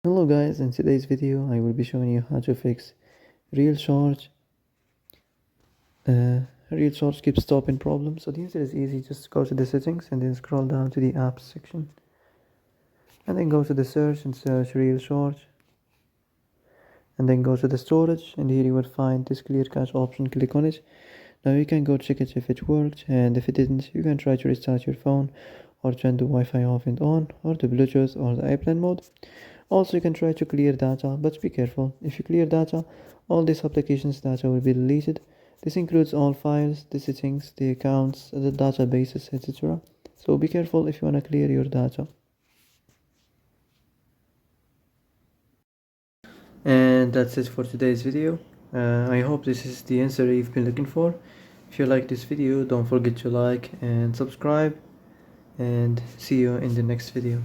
Hello guys, in today's video I will be showing you how to fix Reelshort. Reelshort keeps stopping problems. So the answer is easy, just go to the settings and then scroll down to the apps section. And then go to the search and search Reelshort. And then go to the storage and here you will find this clear cache option, click on it. Now you can go check it if it worked, and if it didn't you can try to restart your phone or turn the Wi-Fi off and on, or the Bluetooth or the airplane mode. Also you can try to clear data, but be careful. If you clear data, all these applications data will be deleted. This includes all files, the settings, the accounts, the databases, etc. So be careful if you want to clear your data. And that's it for today's video. I hope this is the answer you've been looking for. If you like this video, don't forget to like and subscribe, and see you in the next video.